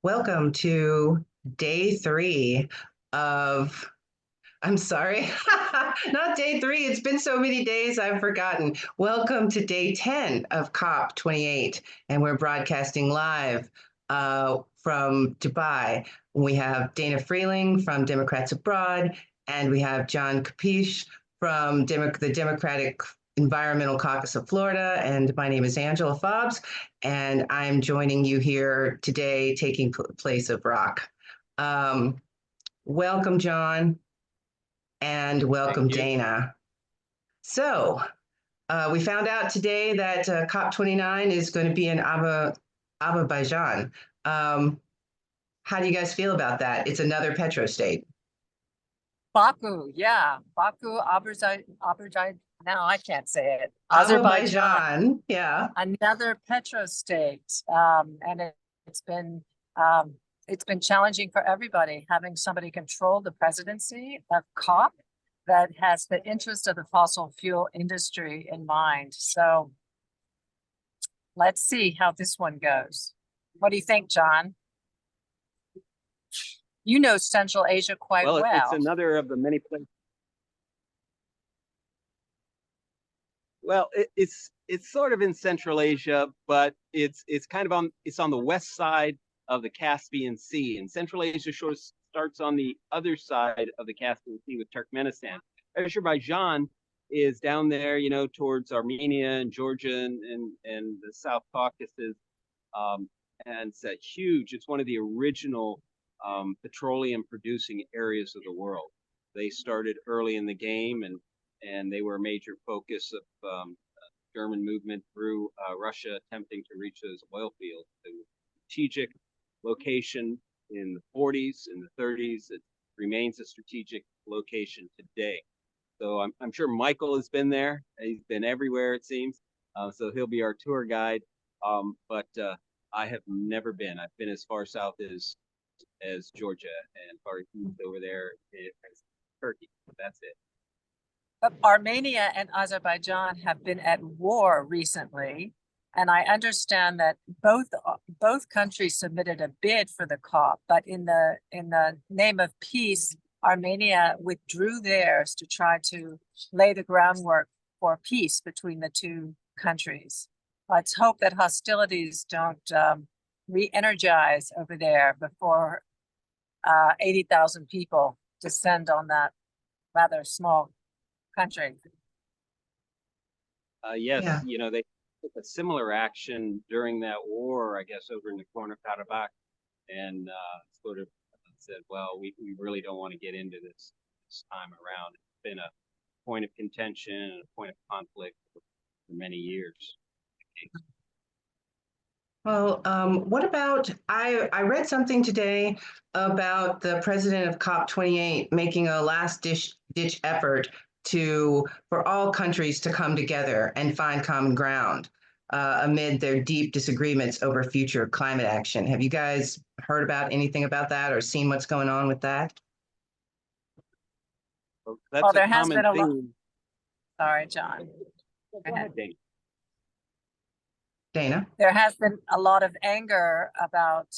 Welcome to day 3 of, I'm sorry, not day 3. It's been so many days, I've forgotten. Welcome to day 10 of COP28, and we're broadcasting live from Dubai. We have Dana Freling from Democrats Abroad, and we have John Capece from the Democratic Environmental Caucus of Florida, and my name is Angela Fobbs, and I'm joining you here today, taking place of Rock. Welcome, John, and welcome, Dana. So we found out today that COP29 is going to be in Azerbaijan. How do you guys feel about that? It's another petrostate. Baku, yeah. Baku, Azerbaijan. No, I can't say it. Azerbaijan, yeah. Another petrostate. And it's been challenging for everybody, having somebody control the presidency of COP that has the interest of the fossil fuel industry in mind. So let's see how this one goes. What do you think, John? You know Central Asia quite well. It's another of the many places. Well, it's sort of in Central Asia, but it's kind of on the west side of the Caspian Sea, and Central Asia starts on the other side of the Caspian Sea with Turkmenistan. Azerbaijan is down there, towards Armenia and Georgia and the South Caucasus, and it's huge. It's one of the original petroleum producing areas of the world. They started early in the game, and they were a major focus of German movement through Russia attempting to reach those oil fields. The strategic location in the 40s, in the 30s, it remains a strategic location today. So I'm sure Michael has been there. He's been everywhere, it seems. So he'll be our tour guide. But I have never been. I've been as far south as Georgia and far east over there as Turkey. That's it. Armenia and Azerbaijan have been at war recently, and I understand that both countries submitted a bid for the COP, but in the name of peace, Armenia withdrew theirs to try to lay the groundwork for peace between the two countries. Let's hope that hostilities don't re-energize over there before 80,000 people descend on that rather small country. Yes, yeah. They took a similar action during that war, I guess, over in the Nagorno-Karabakh, and sort of said, well, we really don't want to get into this time around. It's been a point of contention and a point of conflict for many years. Well, what about, I read something today about the president of COP28 making a last-ditch effort for all countries to come together and find common ground amid their deep disagreements over future climate action. Have you guys heard about anything about that or seen what's going on with that? Well, there has been a lot. Sorry, John. Go ahead, Dana? There has been a lot of anger about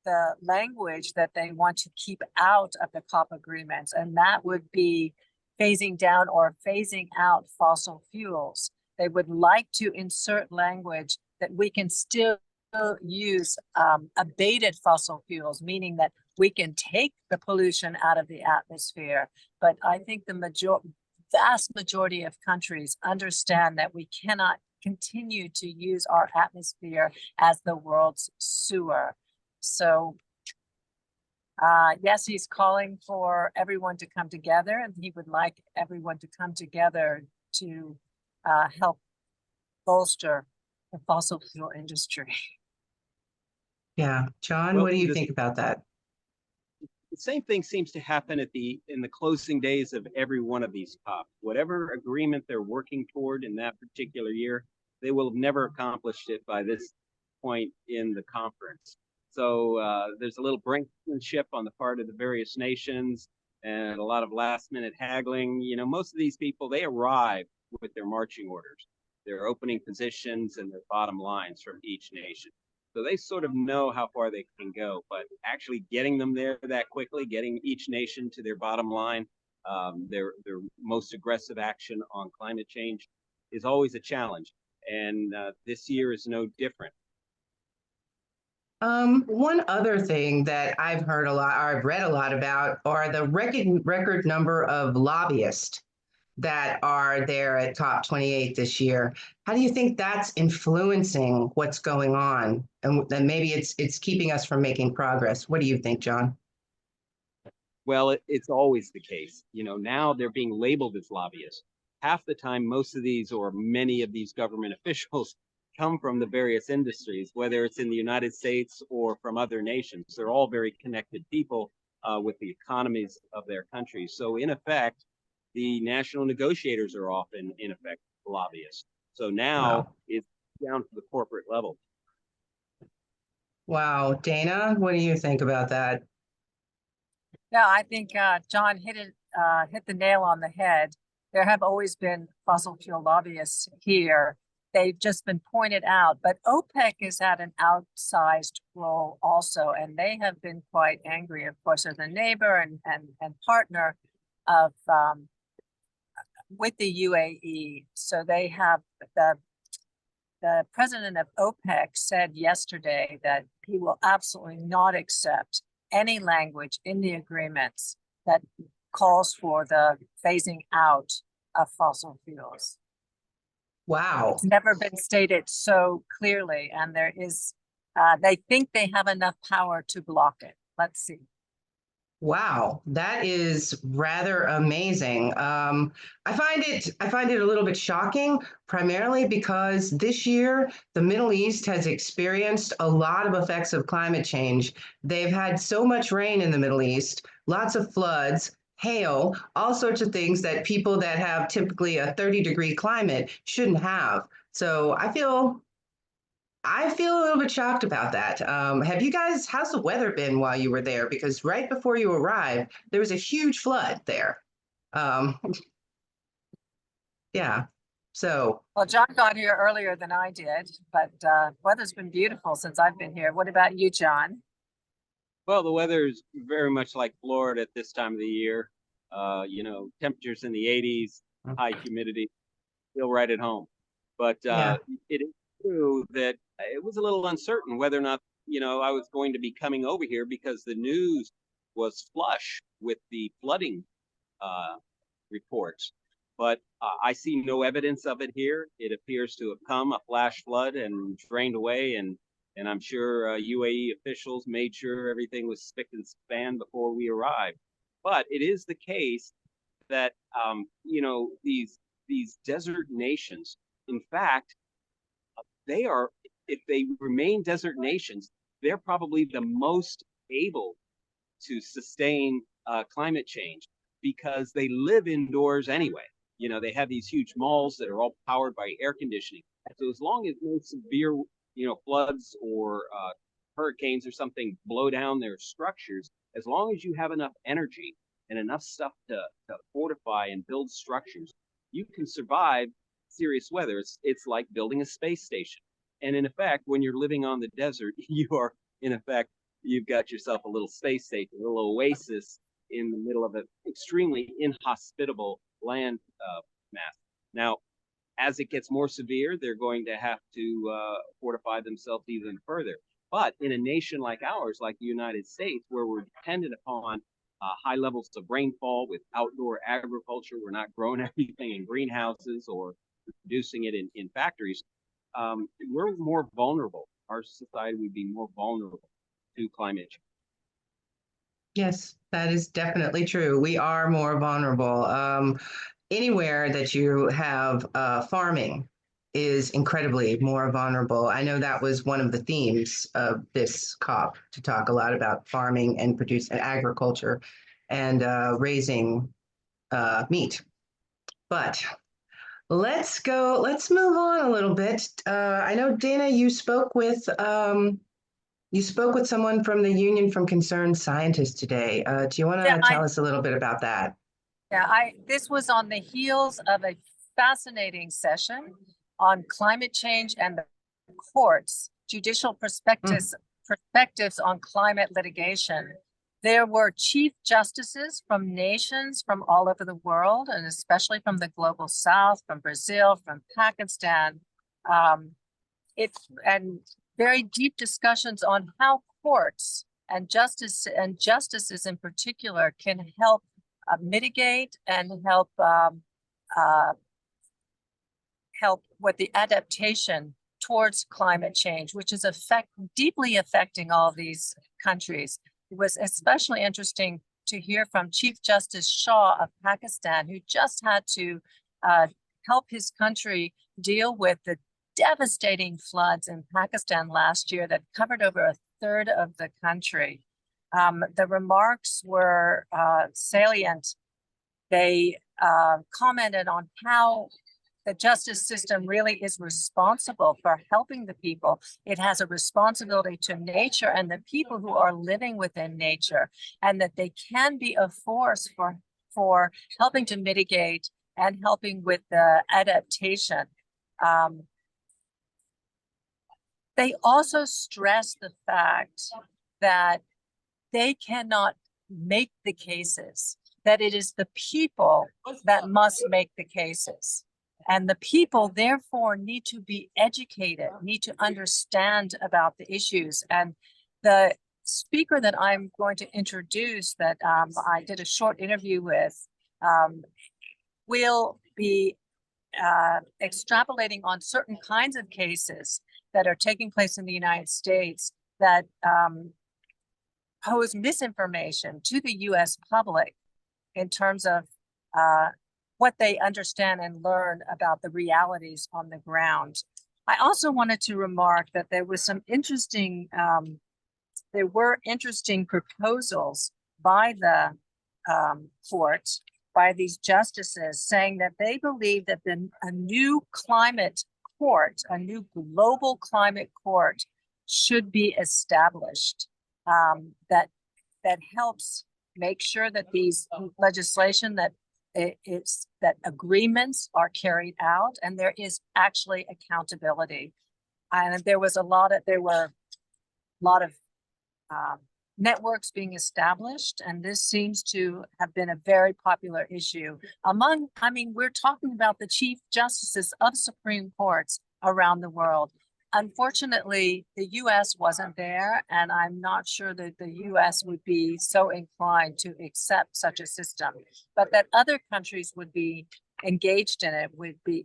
the language that they want to keep out of the COP agreements, and that would be phasing down or phasing out fossil fuels. They would like to insert language that we can still use abated fossil fuels, meaning that we can take the pollution out of the atmosphere. But I think the vast majority of countries understand that we cannot continue to use our atmosphere as the world's sewer. So yes, he's calling for everyone to come together, and he would like everyone to come together to help bolster the fossil fuel industry. Yeah, John, what do you think about that? The same thing seems to happen in the closing days of every one of these COPs. Whatever agreement they're working toward in that particular year, they will have never accomplished it by this point in the conference. So there's a little brinksmanship on the part of the various nations and a lot of last minute haggling. Most of these people, they arrive with their marching orders, their opening positions and their bottom lines from each nation. So they sort of know how far they can go, but actually getting them there that quickly, getting each nation to their bottom line, their most aggressive action on climate change is always a challenge. And this year is no different. One other thing that I've heard a lot, or I've read a lot about, are the record number of lobbyists that are there at COP28 this year. How do you think that's influencing what's going on? And maybe it's keeping us from making progress. What do you think, John? Well, it's always the case. You know, now they're being labeled as lobbyists. Half the time, most of these or many of these government officials come from the various industries, whether it's in the United States or from other nations. They're all very connected people with the economies of their countries. So in effect, the national negotiators are often, in effect, lobbyists. So now Wow. it's down to the corporate level. Wow. Dana, what do you think about that? Yeah, I think John hit the nail on the head. There have always been fossil fuel lobbyists here. They've just been pointed out, but OPEC has had an outsized role also, and they have been quite angry, of course, as a neighbor and partner of with the UAE. So they have the president of OPEC said yesterday that he will absolutely not accept any language in the agreements that calls for the phasing out of fossil fuels. Wow. It's never been stated so clearly, and there is, they think they have enough power to block it. Let's see. Wow, that is rather amazing. I find it a little bit shocking, primarily because this year the Middle East has experienced a lot of effects of climate change. They've had so much rain in the Middle East, lots of floods, hail, all sorts of things that people that have typically a 30-degree climate shouldn't have. So I feel a little bit shocked about that. How's the weather been while you were there? Because right before you arrived, there was a huge flood there. Um, yeah. So, Well, John got here earlier than I did, but weather's been beautiful since I've been here. What about you, John? Well, the weather is very much like Florida at this time of the year. You know, temperatures in the 80s, high humidity, feel right at home. But yeah. it is true that it was a little uncertain whether or not, you know, I was going to be coming over here because the news was flush with the flooding reports. But I see no evidence of it here. It appears to have come a flash flood and drained away, and I'm sure UAE officials made sure everything was spick and span before we arrived. But it is the case that you know, these desert nations, in fact, they are, if they remain desert nations, they're probably the most able to sustain climate change because they live indoors anyway. You know, they have these huge malls that are all powered by air conditioning. So as long as no severe, you know, floods or hurricanes or something blow down their structures, as long as you have enough energy and enough stuff to fortify and build structures, you can survive serious weather. It's like building a space station. And in effect, when you're living on the desert, you are, in effect, you've got yourself a little space station, a little oasis in the middle of an extremely inhospitable land mass. Now, as it gets more severe, they're going to have to fortify themselves even further. But in a nation like ours, like the United States, where we're dependent upon high levels of rainfall with outdoor agriculture, we're not growing everything in greenhouses or producing it in factories, we're more vulnerable. Our society would be more vulnerable to climate change. Yes, that is definitely true. We are more vulnerable. Anywhere that you have farming is incredibly more vulnerable. I know that was one of the themes of this COP, to talk a lot about farming and producing agriculture and raising meat. But let's move on a little bit. I know, Dana, you spoke with someone from the Union from Concerned Scientists today. Do you want to tell us a little bit about that? Yeah, this was on the heels of a fascinating session on climate change and the courts, judicial perspectives on climate litigation. There were chief justices from nations from all over the world, and especially from the global south, from Brazil, from Pakistan. And very deep discussions on how courts and justices in particular can help mitigate and help with the adaptation towards climate change, which is deeply affecting all these countries. It was especially interesting to hear from Chief Justice Shah of Pakistan, who just had to help his country deal with the devastating floods in Pakistan last year that covered over a third of the country. The remarks were salient. They commented on how the justice system really is responsible for helping the people. It has a responsibility to nature and the people who are living within nature, and that they can be a force for helping to mitigate and helping with the adaptation. They also stress the fact that they cannot make the cases, that it is the people that must make the cases. And the people, therefore, need to be educated, need to understand about the issues. And the speaker that I'm going to introduce that I did a short interview with will be extrapolating on certain kinds of cases that are taking place in the United States that pose misinformation to the US public in terms of what they understand and learn about the realities on the ground. I also wanted to remark that there was some interesting, there were interesting proposals by the court, by these justices, saying that they believe that a new climate court, a new global climate court should be established that helps make sure that these legislation that agreements are carried out and there is actually accountability. And there were a lot of networks being established, and this seems to have been a very popular issue we're talking about the chief justices of Supreme Courts around the world. Unfortunately, the US wasn't there, and I'm not sure that the US would be so inclined to accept such a system, but that other countries would be engaged in it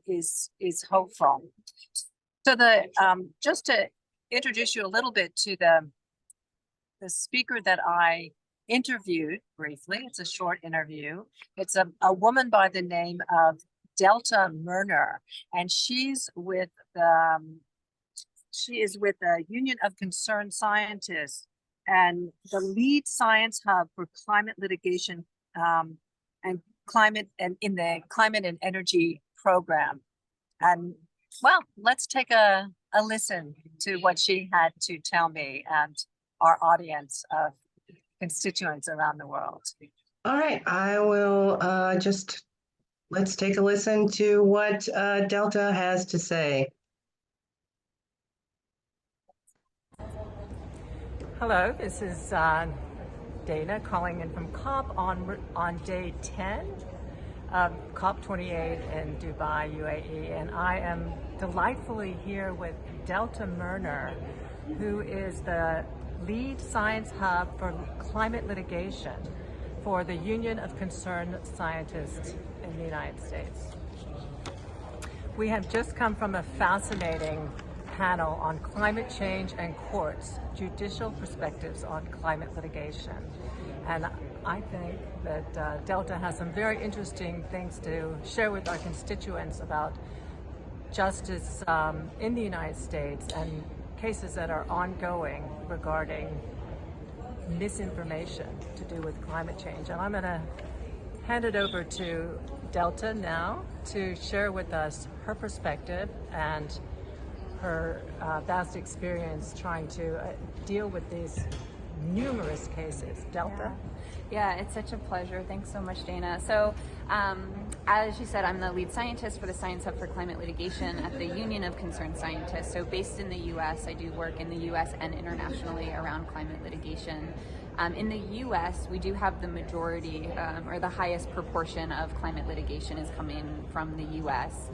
is hopeful. So just to introduce you a little bit to the speaker that I interviewed briefly, it's a short interview. It's a woman by the name of Delta Murner, and she's with the Union of Concerned Scientists and the lead science hub for climate litigation and climate and in the climate and energy program. And well, let's take a listen to what she had to tell me and our audience of constituents around the world. All right, I will let's take a listen to what Delta has to say. Hello, this is Dana calling in from COP on day 10 of COP28 in Dubai, UAE, and I am delightfully here with Delta Murner, who is the lead science hub for climate litigation for the Union of Concerned Scientists in the United States. We have just come from a fascinating panel on climate change and courts, judicial perspectives on climate litigation. And I think that Delta has some very interesting things to share with our constituents about justice in the United States and cases that are ongoing regarding misinformation to do with climate change. And I'm going to hand it over to Delta now to share with us her perspective and her vast experience trying to deal with these numerous cases. Delta? Yeah, it's such a pleasure. Thanks so much, Dana. So, as you said, I'm the lead scientist for the Science Hub for Climate Litigation at the Union of Concerned Scientists. So based in the U.S., I do work in the U.S. and internationally around climate litigation. In the U.S., we do have the majority or the highest proportion of climate litigation is coming from the U.S.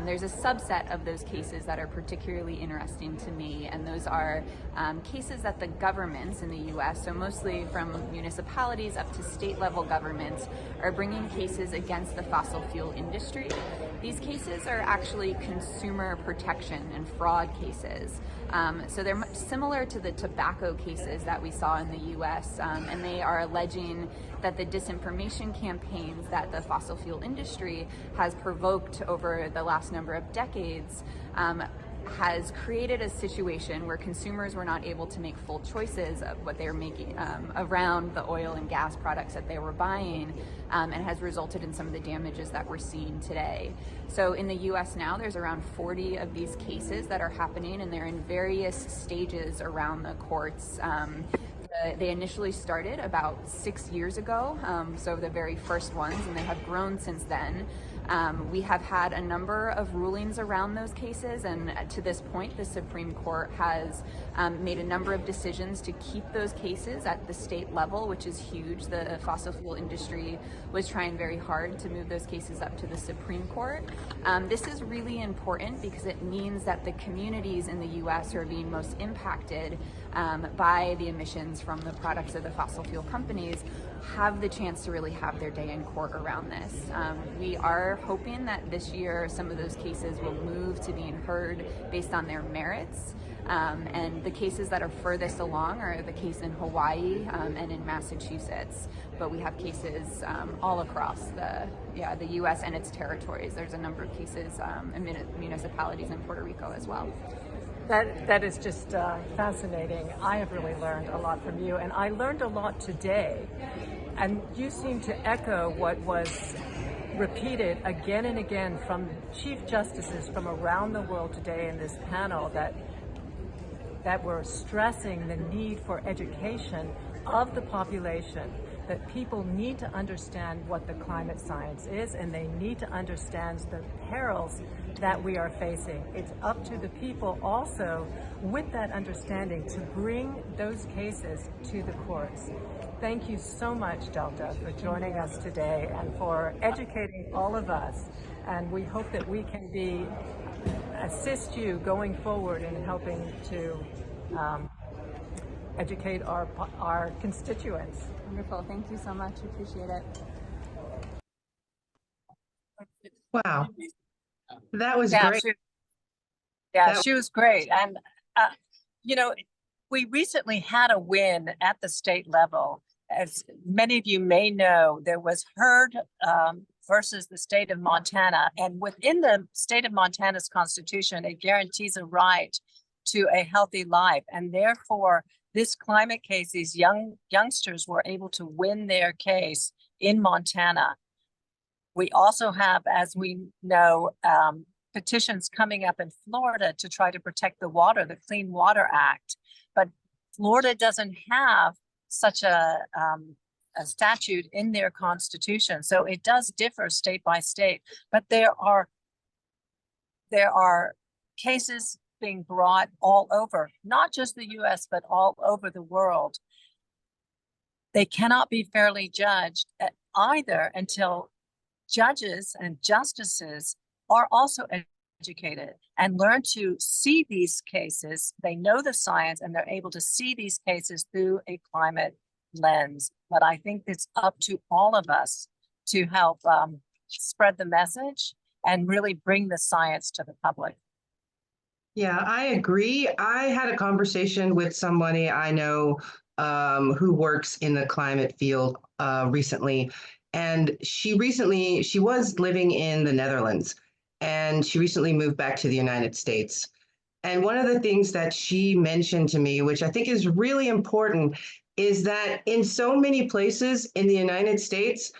There's a subset of those cases that are particularly interesting to me, and those are cases that the governments in the U.S., so mostly from municipalities up to state level governments, are bringing cases against the fossil fuel industry. These cases are actually consumer protection and fraud cases. So they're much similar to the tobacco cases that we saw in the U.S., and they are alleging that the disinformation campaigns that the fossil fuel industry has provoked over the last number of decades has created a situation where consumers were not able to make full choices of what they were making around the oil and gas products that they were buying, and has resulted in some of the damages that we're seeing today. So in the US now, there's around 40 of these cases that are happening, and they're in various stages around the courts. They initially started about 6 years ago, so the very first ones, and they have grown since then. We have had a number of rulings around those cases, and to this point, the Supreme Court has made a number of decisions to keep those cases at the state level, which is huge. The fossil fuel industry was trying very hard to move those cases up to the Supreme Court. This is really important because it means that the communities in the U.S. who are being most impacted by the emissions from the products of the fossil fuel companies have the chance to really have their day in court around this. We are hoping that this year some of those cases will move to being heard based on their merits. And the cases that are furthest along are the case in Hawaii and in Massachusetts. But we have cases all across the U.S. and its territories. There's a number of cases in municipalities in Puerto Rico as well. That is just fascinating. I have really learned a lot from you, and I learned a lot today. And you seem to echo what was repeated again and again from chief justices from around the world today in this panel, that were stressing the need for education of the population, that people need to understand what the climate science is, and they need to understand the perils that we are facing. It's up to the people also, with that understanding, to bring those cases to the courts. Thank you so much, Delta, for joining us today and for educating all of us. And we hope that we can assist you going forward in helping to educate our constituents. Wonderful. Thank you so much. Appreciate it. Wow. That was Yeah, great. she was great. And, we recently had a win at the state level. As many of you may know, there was Heard versus the state of Montana. And within the state of Montana's constitution, it guarantees a right to a healthy life. And therefore, this climate case, these youngsters were able to win their case in Montana. We also have, as we know, petitions coming up in Florida to try to protect the water, the Clean Water Act. But Florida doesn't have such a statute in their constitution. So it does differ state by state, but there are cases being brought all over, not just the US, but all over the world. They cannot be fairly judged either until judges and justices are also educated and learn to see these cases. They know the science and they're able to see these cases through a climate lens. But I think it's up to all of us to help spread the message and really bring the science to the public. Yeah, I agree. I had a conversation with somebody I know who works in the climate field recently. And she was living in the Netherlands, and she recently moved back to the United States. And one of the things that she mentioned to me, which I think is really important, is that in so many places in the United States,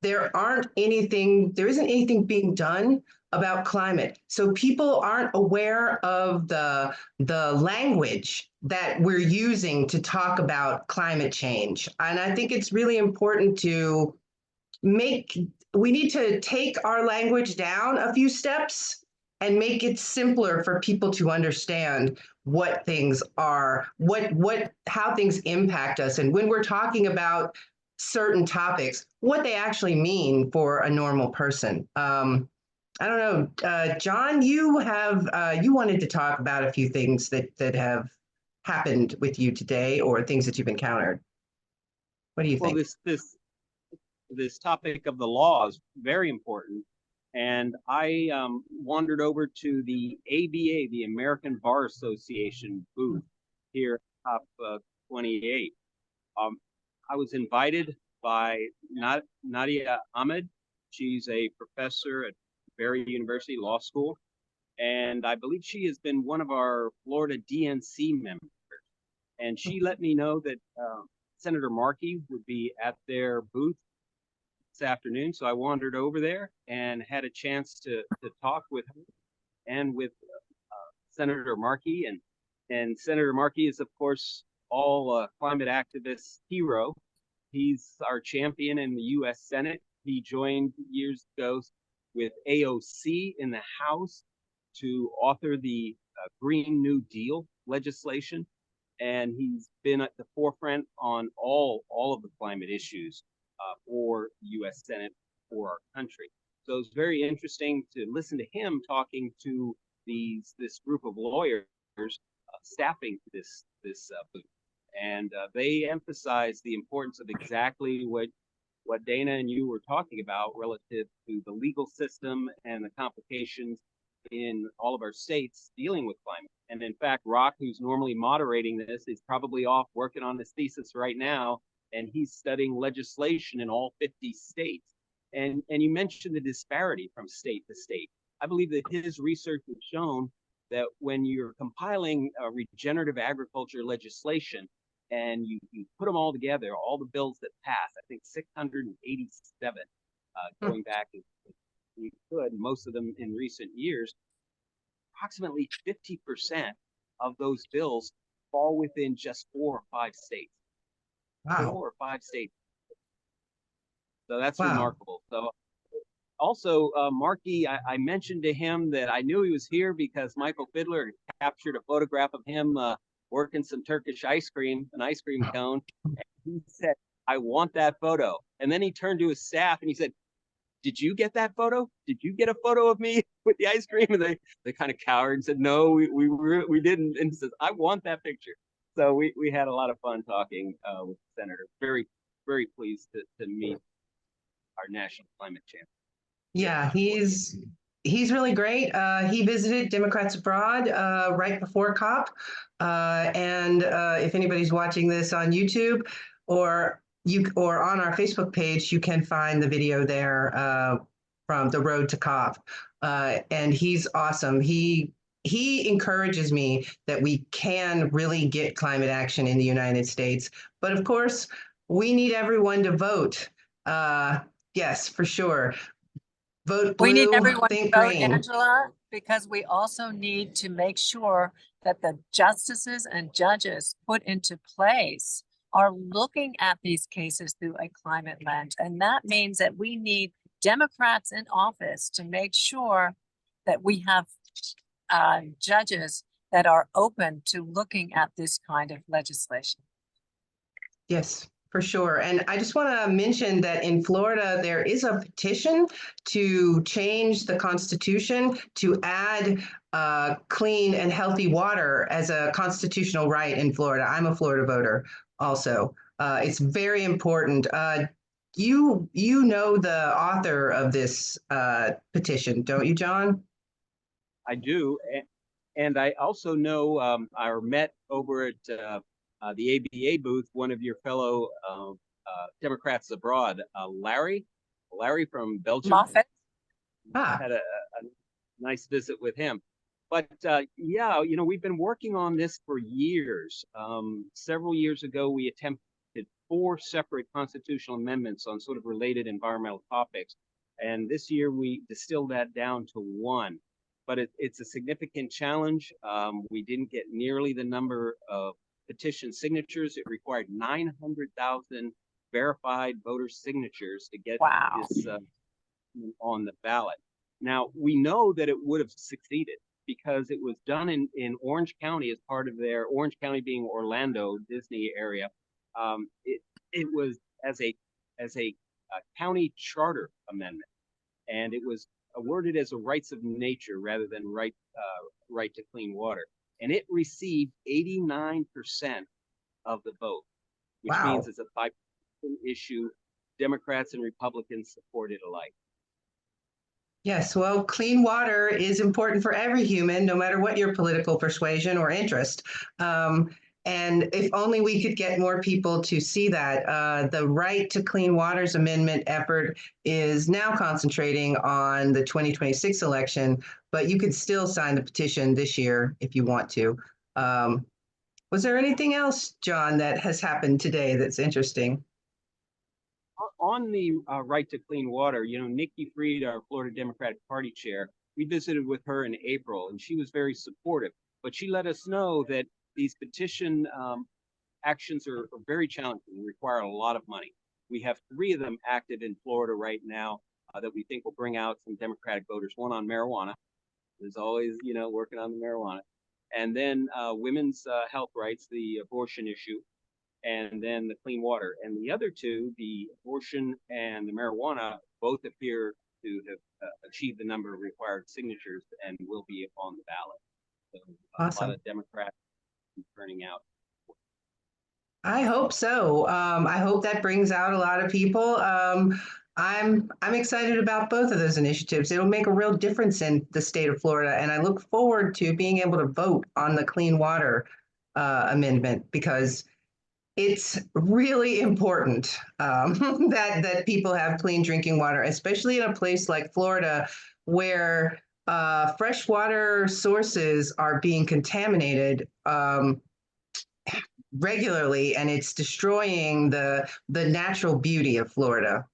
there isn't anything being done about climate. So people aren't aware of the language that we're using to talk about climate change. And I think it's really important to we need to take our language down a few steps and make it simpler for people to understand what things are, how things impact us. And when we're talking about certain topics, what they actually mean for a normal person. I don't know, John, you wanted to talk about a few things that have happened with you today, or things that you've encountered. What do you Well, think? this topic of the law is very important, and I wandered over to the ABA, the American Bar Association booth here at COP28. I was invited by Nadia Ahmed. She's a professor at Barry University Law School, and I believe she has been one of our Florida DNC members. And she let me know that Senator Markey would be at their booth this afternoon. So I wandered over there and had a chance to talk with her and with Senator Markey. And Senator Markey is, of course, all climate activist hero. He's our champion in the U.S. Senate. He joined years ago with AOC in the House to author the Green New Deal legislation. And he's been at the forefront on all of the climate issues for the U.S. Senate, for our country. So it's very interesting to listen to him talking to this group of lawyers staffing this booth. And they emphasize the importance of exactly what Dana and you were talking about relative to the legal system and the complications in all of our states dealing with climate. And in fact, Rock, who's normally moderating this, is probably off working on his thesis right now, and he's studying legislation in all 50 states. And you mentioned the disparity from state to state. I believe that his research has shown that when you're compiling regenerative agriculture legislation and you put them all together, all the bills that pass, I think 687, going back as we could, most of them in recent years, approximately 50% of those bills fall within just 4 or 5 states. Wow. 4 or 5 states. So that's Wow. remarkable. So also, Markey, I mentioned to him that I knew he was here because Michael Fidler captured a photograph of him working some Turkish ice cream, an ice cream cone. And he said, "I want that photo." And then he turned to his staff and he said, "Did you get that photo? Did you get a photo of me with the ice cream?" And they kind of cowered and said, "No, we didn't." And he says, "I want that picture." So we had a lot of fun talking with the senator. Very, very pleased to meet our national climate champion. Yeah, he's really great. He visited Democrats Abroad right before COP. And if anybody's watching this on YouTube or on our Facebook page, you can find the video there from the road to COP. And he's awesome. He encourages me that we can really get climate action in the United States. But of course, we need everyone to vote. Yes, for sure. Vote blue, We need everyone to think vote, green. Angela, because we also need to make sure that the justices and judges put into place are looking at these cases through a climate lens. And that means that we need Democrats in office to make sure that we have judges that are open to looking at this kind of legislation. Yes, for sure. And I just want to mention that in Florida, there is a petition to change the Constitution to add clean and healthy water as a constitutional right in Florida. I'm a Florida voter also. It's very important. You know the author of this petition, don't you, John? I do. And I also know I met over at the ABA booth, one of your fellow Democrats abroad, Larry from Belgium. Moffat. Had a nice visit with him. But yeah, we've been working on this for years. Several years ago, we attempted 4 separate constitutional amendments on sort of related environmental topics. And this year we distilled that down to 1. But it's a significant challenge. We didn't get nearly the number of petition signatures. It required 900,000 verified voter signatures to get Wow. this on the ballot. Now, we know that it would have succeeded because it was done in Orange County as part of their, Orange County being Orlando, Disney area. It was as a county charter amendment, and it was awarded as a rights of nature rather than right to clean water. And it received 89% of the vote, which Wow. means it's a bipartisan issue. Democrats and Republicans supported alike. Yes, well, clean water is important for every human, no matter what your political persuasion or interest. And if only we could get more people to see that. The Right to Clean Waters Amendment effort is now concentrating on the 2026 election, but you could still sign the petition this year if you want to. Was there anything else, John, that has happened today that's interesting? On the right to clean water, you know, Nikki Fried, our Florida Democratic Party chair, we visited with her in April, and she was very supportive. But she let us know that these petition actions are very challenging and require a lot of money. We have 3 of them active in Florida right now that we think will bring out some Democratic voters. One on marijuana. There's always, you know, working on the marijuana. And then women's health rights, the abortion issue, and then the clean water. And the other 2, the abortion and the marijuana, both appear to have achieved the number of required signatures and will be on the ballot. So Awesome. A lot of Democrats turning out. I hope so. I hope that brings out a lot of people. I'm excited about both of those initiatives. It'll make a real difference in the state of Florida, and I look forward to being able to vote on the Clean Water Amendment because it's really important that people have clean drinking water, especially in a place like Florida where freshwater sources are being contaminated regularly, and it's destroying the natural beauty of Florida.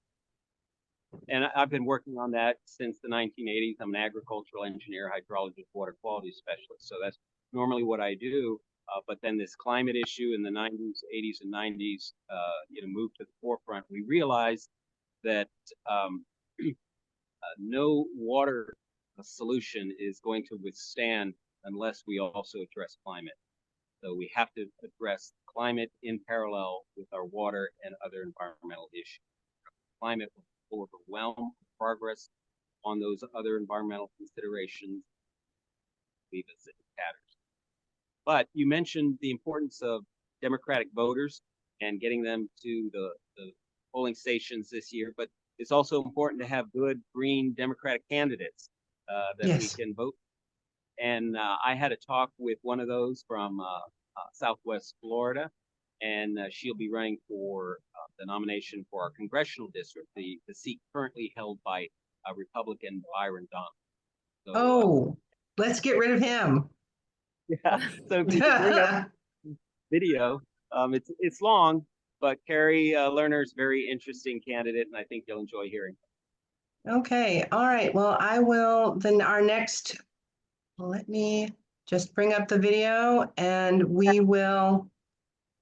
And I've been working on that since the 1980s. I'm an agricultural engineer, hydrologist, water quality specialist. So that's normally what I do. But then this climate issue in the 90s, 80s, and 90s, moved to the forefront. We realized that no water solution is going to withstand unless we also address climate. So we have to address climate in parallel with our water and other environmental issues. Climate will overwhelm progress on those other environmental considerations, leave us in tatters. But you mentioned the importance of Democratic voters and getting them to the polling stations this year, but it's also important to have good green Democratic candidates that Yes. we can vote. And I had a talk with one of those from Southwest Florida, and she'll be running for the nomination for our congressional district, the seat currently held by Republican Byron Donald. So, let's get rid of him. Yeah, so if you can bring up video, it's long, but Carrie Lerner is a very interesting candidate, and I think you'll enjoy hearing. Okay, all right. Well, I will then our next, let me just bring up the video and we will.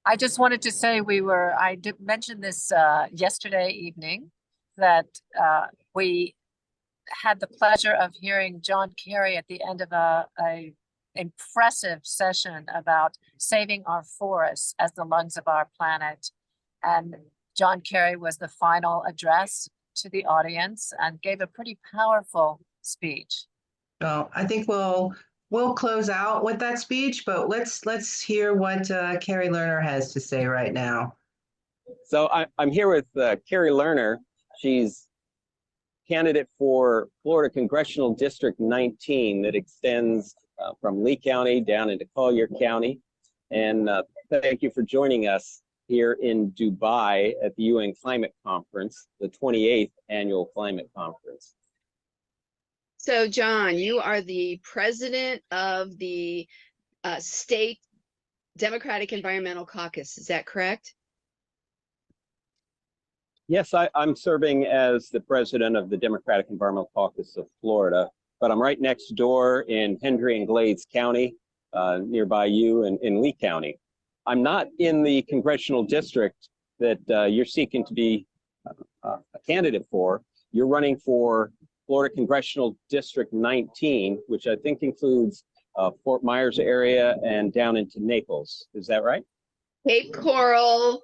I just wanted to say I did mention this yesterday evening that we had the pleasure of hearing John Kerry at the end of a impressive session about saving our forests as the lungs of our planet. And John Kerry was the final address to the audience and gave a pretty powerful speech. Well, I think we'll close out with that speech, but let's hear what Carrie Lerner has to say right now. So I'm here with Carrie Lerner. She's candidate for Florida Congressional District 19 that extends from Lee County down into Collier County. And thank you for joining us here in Dubai at the UN Climate Conference, the 28th Annual Climate Conference. So, John, you are the president of the state Democratic Environmental Caucus. Is that correct? Yes, I'm serving as the president of the Democratic Environmental Caucus of Florida, but I'm right next door in Hendry and Glades County, nearby you in Lee County. I'm not in the congressional district that you're seeking to be a candidate for. You're running for Florida Congressional District 19, which I think includes Fort Myers area and down into Naples. Is that right? Cape Coral,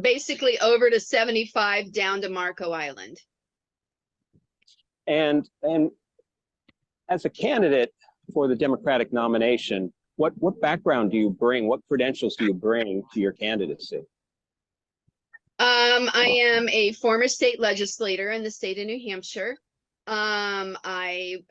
basically over to 75 down to Marco Island. And as a candidate for the Democratic nomination, what background do you bring? What credentials do you bring to your candidacy? I am a former state legislator in the state of New Hampshire. I've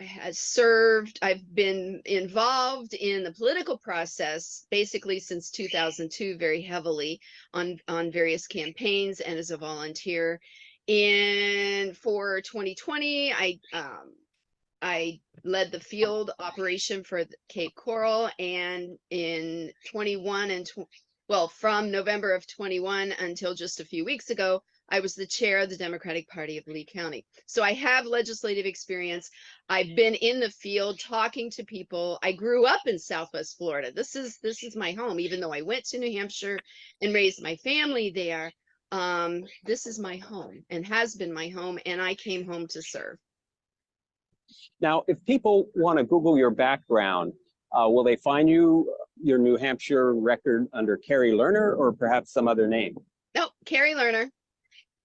been involved in the political process basically since 2002 very heavily on various campaigns and as a volunteer. And for 2020, I led the field operation for Cape Coral, and in 21 and from November of 21 until just a few weeks ago, I was the chair of the Democratic Party of Lee County. So I have legislative experience. I've been in the field talking to people. I grew up in Southwest Florida. This is my home, even though I went to New Hampshire and raised my family there. This is my home and has been my home, and I came home to serve. Now, if people want to Google your background, will they find your New Hampshire record under Carrie Lerner or perhaps some other name? No, Carrie Lerner.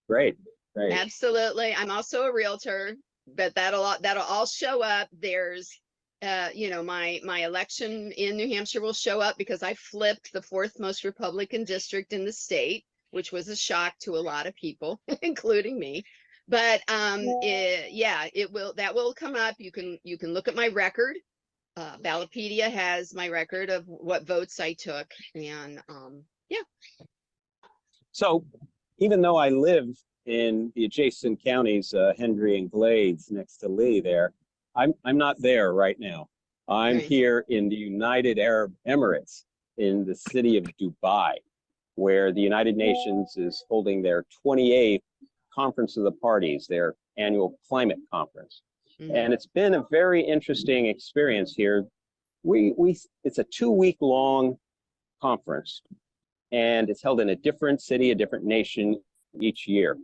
Great, great. Absolutely. I'm also a realtor, but that'll all show up. There's, my election in New Hampshire will show up because I flipped the fourth most Republican district in the state, which was a shock to a lot of people, including me. But that will come up. You can look at my record. Ballotpedia has my record of what votes I took, and So even though I live in the adjacent counties, Hendry and Glades next to Lee there, I'm not there right now. I'm Right. here in the United Arab Emirates in the city of Dubai, where the United Nations is holding their 28th Conference of the Parties, their annual climate conference. Mhm. And it's been a very interesting experience here. It's a 2-week long conference, and it's held in a different city, a different nation each year.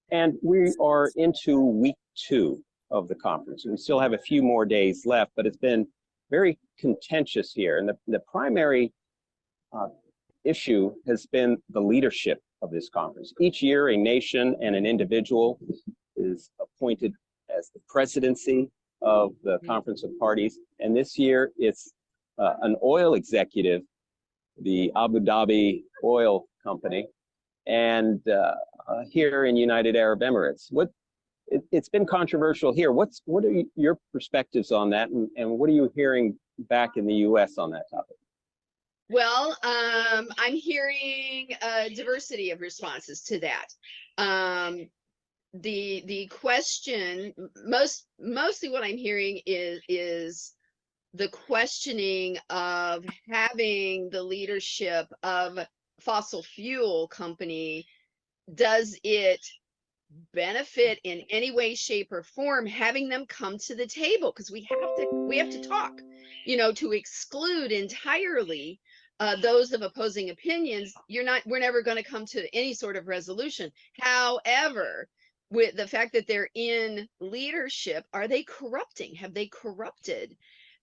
And we are into week 2 of the conference. We still have a few more days left, but it's been very contentious here. And the primary issue has been the leadership of this conference. Each year, a nation and an individual is appointed as the presidency of the Conference of Parties. And this year, it's an oil executive, the Abu Dhabi Oil Company, and here in United Arab Emirates. It's been controversial here. What are your perspectives on that, and what are you hearing back in the U.S. on that topic? Well, I'm hearing a diversity of responses to that. The question, mostly what I'm hearing is the questioning of having the leadership of fossil fuel company. Does it benefit in any way, shape, or form having them come to the table? Because we have to talk, to exclude entirely those of opposing opinions. We're never going to come to any sort of resolution. However, with the fact that they're in leadership, are they corrupting? Have they corrupted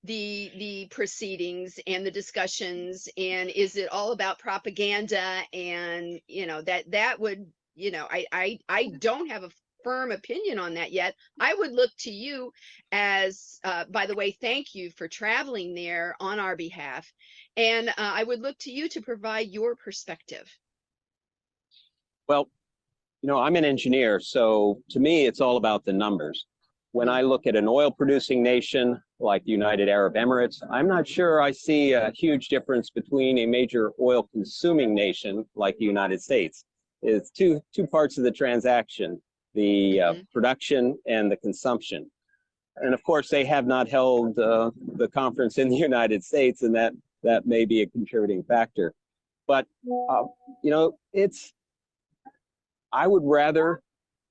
the proceedings and the discussions? And is it all about propaganda? And that would, I don't have a firm opinion on that yet. I would look to you as, by the way, thank you for traveling there on our behalf. And I would look to you to provide your perspective. Well, I'm an engineer, so to me, it's all about the numbers. When I look at an oil producing nation like the United Arab Emirates, I'm not sure I see a huge difference between a major oil consuming nation like the United States. It's two parts of the transaction, the production and the consumption. And of course, they have not held the conference in the United States, and that may be a contributing factor. But, I would rather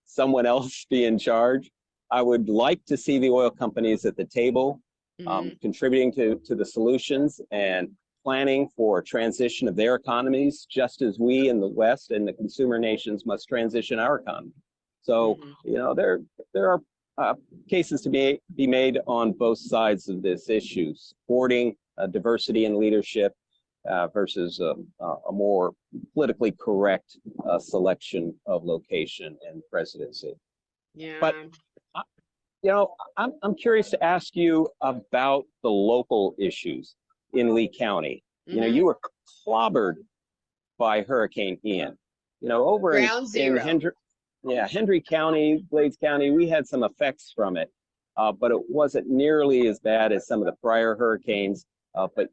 someone else be in charge. I would like to see the oil companies at the table, contributing to the solutions and planning for transition of their economies, just as we in the West and the consumer nations must transition our economy. So, you know, there are cases to be made on both sides of this issue, supporting diversity in leadership versus a more politically correct selection of location and presidency. Yeah. But you know, I'm curious to ask you about the local issues in Lee County. You know, you were clobbered by Hurricane Ian. You know, over in Hendry County, Glades County, we had some effects from it, but it wasn't nearly as bad as some of the prior hurricanes. But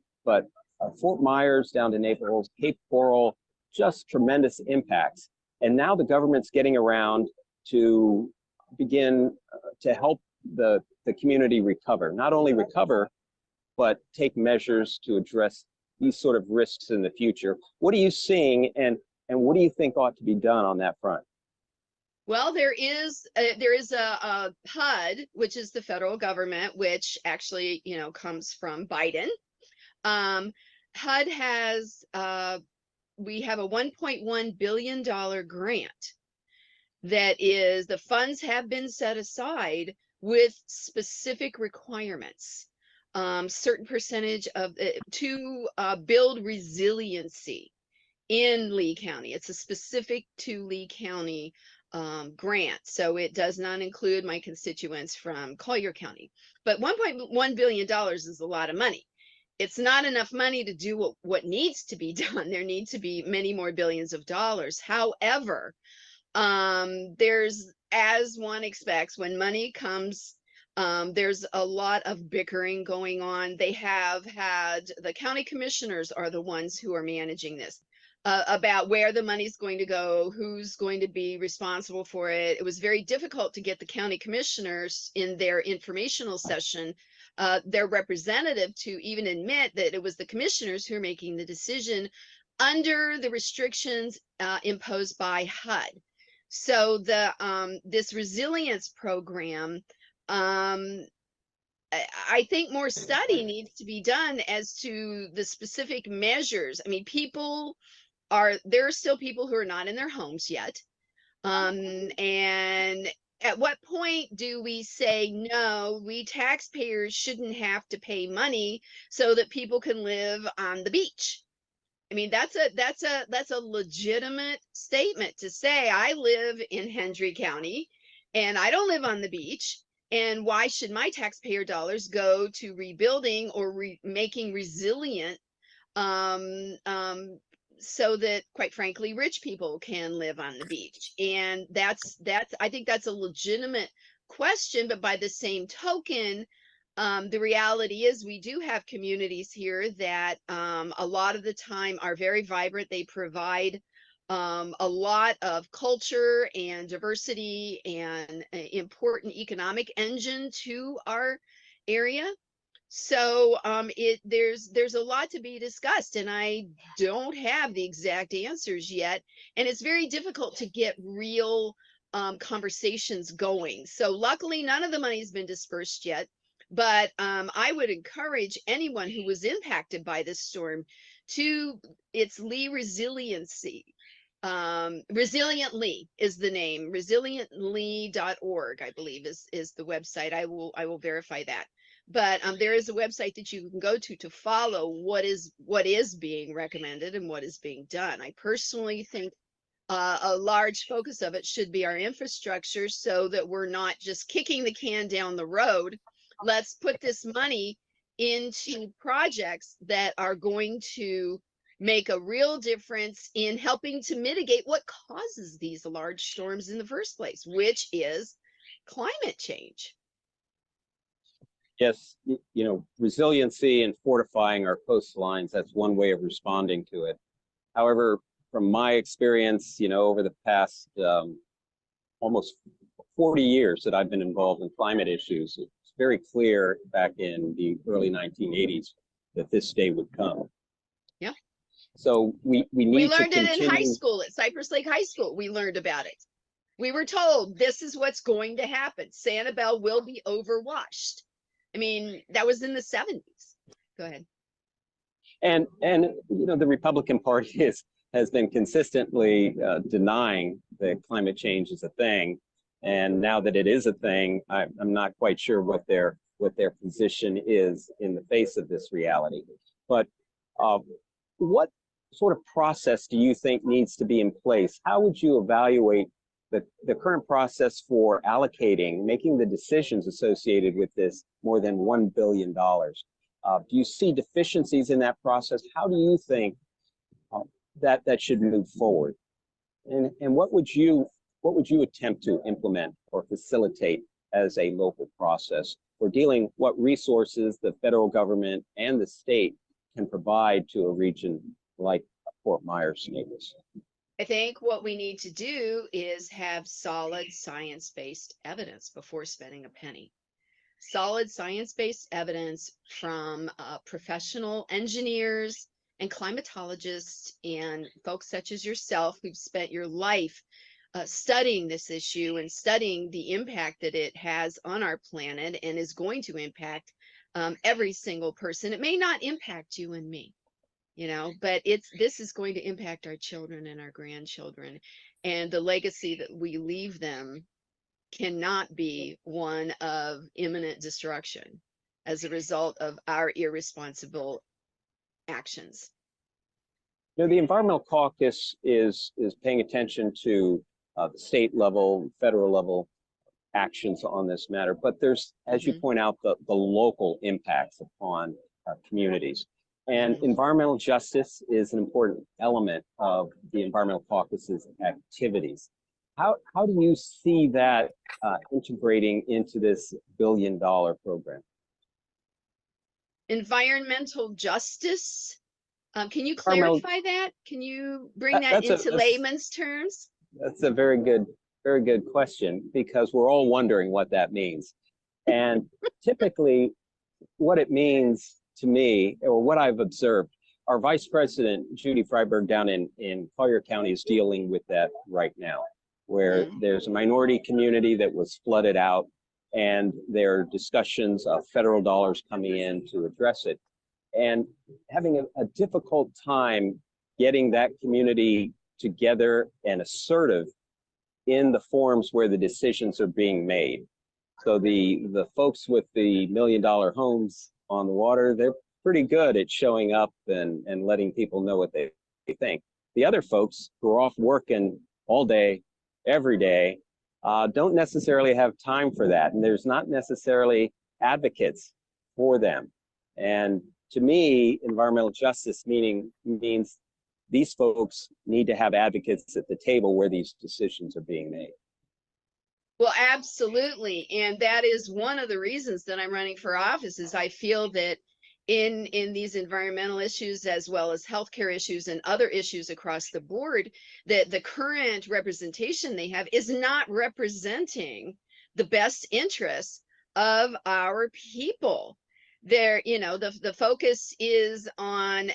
Fort Myers down to Naples, Cape Coral, just tremendous impacts. And now the government's getting around to begin to help the community recover. Not only recover, but take measures to address these sort of risks in the future. What are you seeing, and what do you think ought to be done on that front? Well, there is a HUD, which is the federal government, which actually, you know, comes from Biden. HUD has we have a $1.1 billion grant that is, the funds have been set aside with specific requirements, certain percentage of to build resiliency in Lee County. It's a specific to Lee County grant, so it does not include my constituents from Collier County. But $1.1 billion is a lot of money. It's not enough money to do what needs to be done. There need to be many more billions of dollars. However, there's, as one expects, when money comes, there's a lot of bickering going on. They have had, the county commissioners are the ones who are managing this, about where the money's going to go, who's going to be responsible for it. It was very difficult to get the county commissioners in their informational session, their representative, to even admit that it was the commissioners who are making the decision under the restrictions imposed by HUD. So the this resilience program, I think more study needs to be done as to the specific measures. I mean, there are still people who are not in their homes yet. And at what point do we say, no, we taxpayers shouldn't have to pay money so that people can live on the beach? I mean, that's a legitimate statement to say, I live in Hendry County and I don't live on the beach. And why should my taxpayer dollars go to rebuilding or making resilient so that, quite frankly, rich people can live on the beach? And that's I think that's a legitimate question. But by the same token, the reality is we do have communities here that a lot of the time are very vibrant. They provide a lot of culture and diversity and important economic engine to our area. So there's a lot to be discussed, and I don't have the exact answers yet. And it's very difficult to get real conversations going. So luckily, none of the money has been dispersed yet. But I would encourage anyone who was impacted by this storm to, it's Lee Resiliency. Resilient Lee is the name. Resilientlee.org, I believe, is the website. I will verify that. But there is a website that you can go to follow what is being recommended and what is being done. I personally think a large focus of it should be our infrastructure, so that we're not just kicking the can down the road. Let's put this money into projects that are going to make a real difference in helping to mitigate what causes these large storms in the first place, which is climate change. Yes, you know, resiliency and fortifying our coastlines, that's one way of responding to it. However, from my experience, you know, over the past almost 40 years that I've been involved in climate issues, it's very clear back in the early 1980s that this day would come. Yeah. So we We need to learned it in high continue. school at Cypress Lake High School. We learned about it. We were told this is what's going to happen. Sanibel will be overwashed. I mean, that was in the 70s. Go ahead. And you know, the Republican Party has been consistently denying that climate change is a thing, and now that it is a thing, I'm not quite sure what their position is in the face of this reality. But what sort of process do you think needs to be in place? How would you evaluate the current process for allocating, making the decisions associated with this more than $1 billion? Do you see deficiencies in that process? How do you think that should move forward? And what would you attempt to implement or facilitate as a local process for dealing what resources the federal government and the state can provide to a region like Fort Myers, Naples? I think what we need to do is have solid science-based evidence before spending a penny. Solid science-based evidence from professional engineers and climatologists and folks such as yourself who've spent your life studying this issue and studying the impact that it has on our planet and is going to impact every single person. It may not impact you and me, you know, but this is going to impact our children and our grandchildren, and the legacy that we leave them cannot be one of imminent destruction as a result of our irresponsible actions. You know, the Environmental Caucus is paying attention to the state level, federal level actions on this matter, but there's, as you point out, the local impacts upon communities. And environmental justice is an important element of the Environmental Caucus's activities. How do you see that integrating into this $1 billion program? Environmental justice. Can you clarify that? Can you bring that into layman's terms? That's a very good question, because we're all wondering what that means. And typically what it means to me, or what I've observed, our Vice President, Judy Freiberg, down in Collier County is dealing with that right now, where there's a minority community that was flooded out, and there are discussions of federal dollars coming in to address it, and having a difficult time getting that community together and assertive in the forums where the decisions are being made. So the folks with the $1 million homes on the water, they're pretty good at showing up and letting people know what they think. The other folks who are off working all day, every day, don't necessarily have time for that. And there's not necessarily advocates for them. And to me, environmental justice means these folks need to have advocates at the table where these decisions are being made. Well, absolutely. And that is one of the reasons that I'm running for office, is I feel that in these environmental issues, as well as healthcare issues and other issues across the board, that the current representation they have is not representing the best interests of our people. There, you know, the focus is on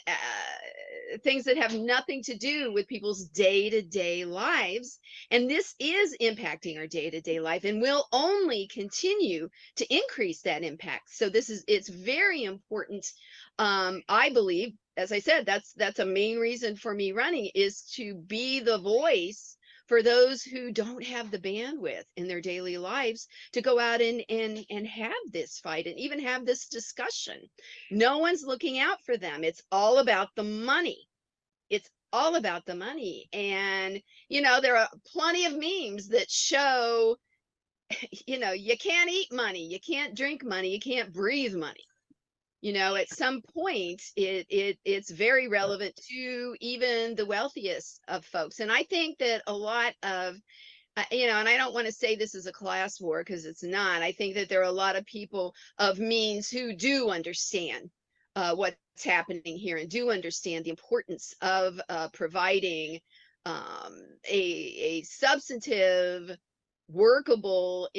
things that have nothing to do with people's day-to-day lives, and this is impacting our day-to-day life and will only continue to increase that impact. So it's very important. I believe, as I said, that's a main reason for me running, is to be the voice for those who don't have the bandwidth in their daily lives to go out and have this fight and even have this discussion. No one's looking out for them. It's all about the money. It's all about the money. And, you know, there are plenty of memes that show, you know, you can't eat money, you can't drink money, you can't breathe money. You know, at some point, it's very relevant to even the wealthiest of folks. And I think that a lot of, you know, and I don't want to say this is a class war, because it's not. I think that there are a lot of people of means who do understand what's happening here and do understand the importance of providing a substantive, workable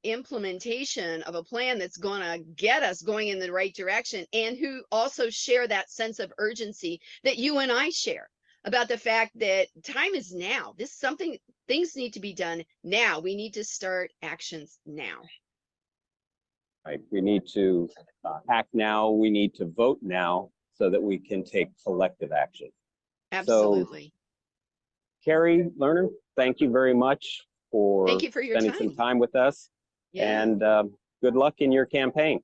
implementation of a plan that's going to get us going in the right direction, and who also share that sense of urgency that you and I share about the fact that time is now. This is something, things need to be done now. We need to start actions now. Right. We need to act now. We need to vote now so that we can take collective action. Absolutely. So, Carrie Lerner, thank you very much for Thank you for your spending time. some time with us. Yeah. And good luck in your campaign.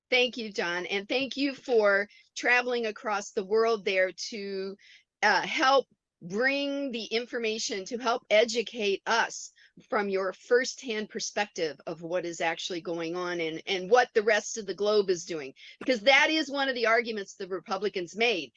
Thank you, John. And thank you for traveling across the world there to help bring the information, to help educate us from your firsthand perspective of what is actually going on and what the rest of the globe is doing. Because that is one of the arguments the Republicans make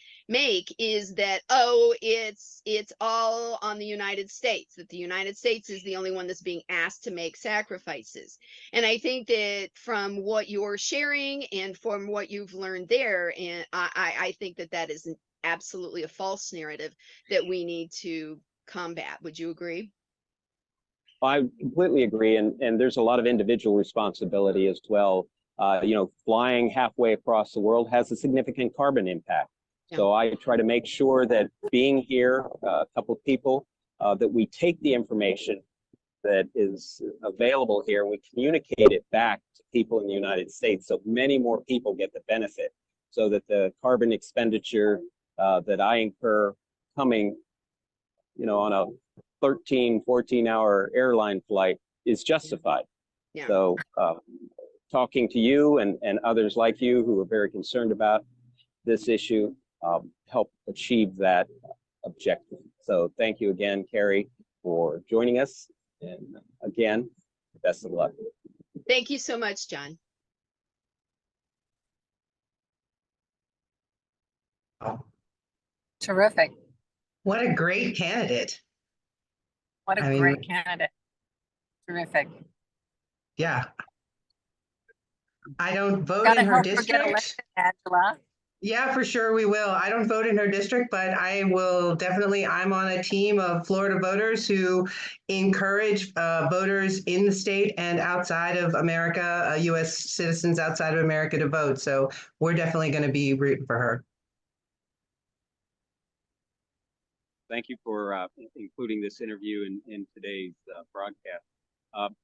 is that, oh, it's all on the United States, that the United States is the only one that's being asked to make sacrifices. And I think that from what you're sharing and from what you've learned there, and I think that that is absolutely a false narrative that we need to combat. Would you agree? I completely agree, and there's a lot of individual responsibility as well. You know, flying halfway across the world has a significant carbon impact. Yeah. So I try to make sure that being here, a couple of people, that we take the information that is available here and we communicate it back to people in the United States so many more people get the benefit, so that the carbon expenditure that I incur coming, you know, on a 13, 14-hour airline flight is justified. Yeah. So talking to you and others like you who are very concerned about this issue help achieve that objective. So thank you again, Carrie, for joining us. And again, best of luck. Thank you so much, John. Terrific. What a great candidate. What a great candidate. Terrific. Yeah. I don't vote in her district. Elected, Angela. Yeah, for sure we will. I don't vote in her district, but I will definitely, I'm on a team of Florida voters who encourage voters in the state and outside of America, U.S. citizens outside of America to vote. So we're definitely going to be rooting for her. Thank you for including this interview in today's broadcast.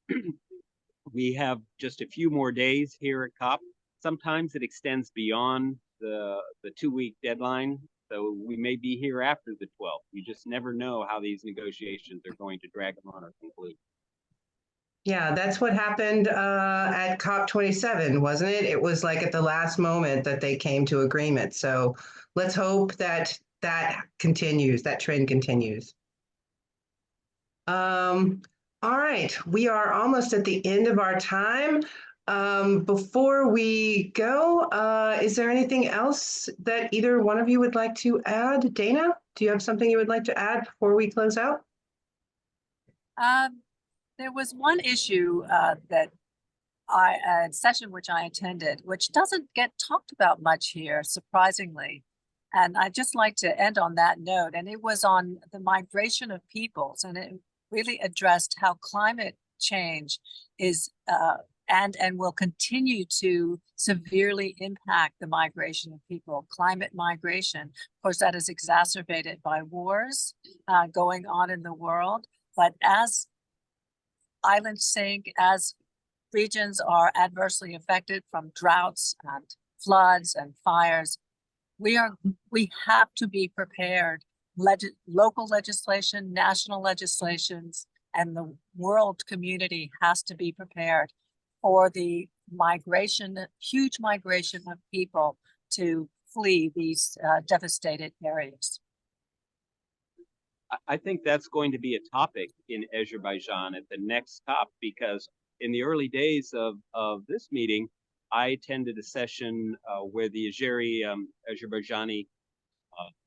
We have just a few more days here at COP. Sometimes it extends beyond the 2-week deadline, so we may be here after the 12th. You just never know how these negotiations are going to drag them on or conclude. Yeah, that's what happened at COP27, wasn't it? It was like at the last moment that they came to agreement. So let's hope that that continues, that trend continues. All right, we are almost at the end of our time. Before we go, is there anything else that either one of you would like to add? Dana, do you have something you would like to add before we close out? There was one issue that a session which I attended, which doesn't get talked about much here, surprisingly. And I'd just like to end on that note. And it was on the migration of peoples, and it really addressed how climate change is and will continue to severely impact the migration of people. Climate migration, of course, that is exacerbated by wars going on in the world. But as islands sink, as regions are adversely affected from droughts and floods and fires, we have to be prepared. Local legislation, national legislations, and the world community has to be prepared for the migration, huge migration of people to flee these devastated areas. I think that's going to be a topic in Azerbaijan at the next COP, because in the early days of this meeting, I attended a session where the Azerbaijani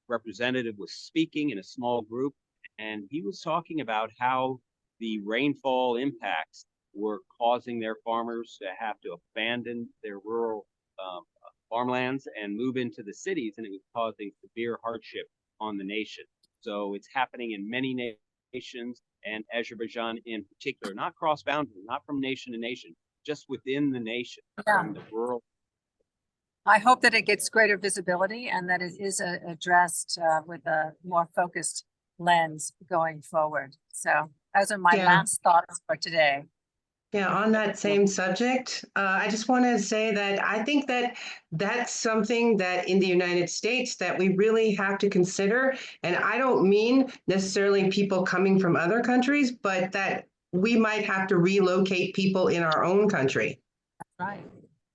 representative was speaking in a small group, and he was talking about how the rainfall impacts were causing their farmers to have to abandon their rural farmlands and move into the cities, and it was causing severe hardship on the nation. So it's happening in many nations. and Azerbaijan in particular, not cross-boundary, not from nation to nation, just within the nation, from the rural. I hope that it gets greater visibility and that it is addressed with a more focused lens going forward. So those are my last thoughts for today. Yeah, on that same subject, I just want to say that I think that that's something that in the United States that we really have to consider. And I don't mean necessarily people coming from other countries, but that we might have to relocate people in our own country. Right.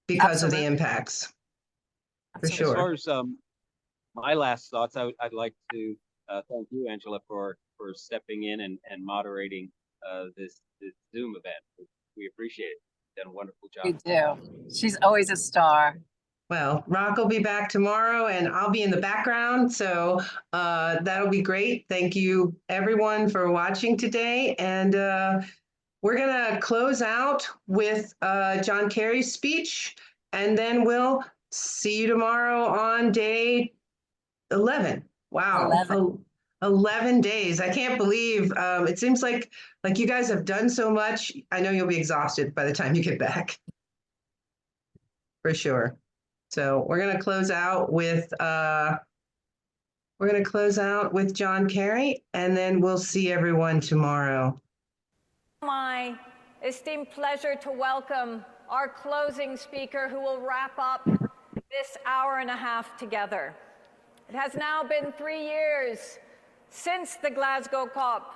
Because of the impacts. For Absolutely. sure. As far as my last thoughts, I'd like to thank you, Angela, for stepping in and moderating this Zoom event. We appreciate it. You've done a wonderful job. We do. She's always a star. Well, Rock will be back tomorrow and I'll be in the background. So that'll be great. Thank you everyone for watching today. And we're gonna close out with John Kerry's speech, and then we'll see you tomorrow on day 11. Wow. 11 days. I can't believe it seems like you guys have done so much. I know you'll be exhausted by the time you get back. For sure. So we're going to close out with John Kerry, and then we'll see everyone tomorrow. My esteemed pleasure to welcome our closing speaker who will wrap up this hour and a half together. It has now been 3 years since the Glasgow COP,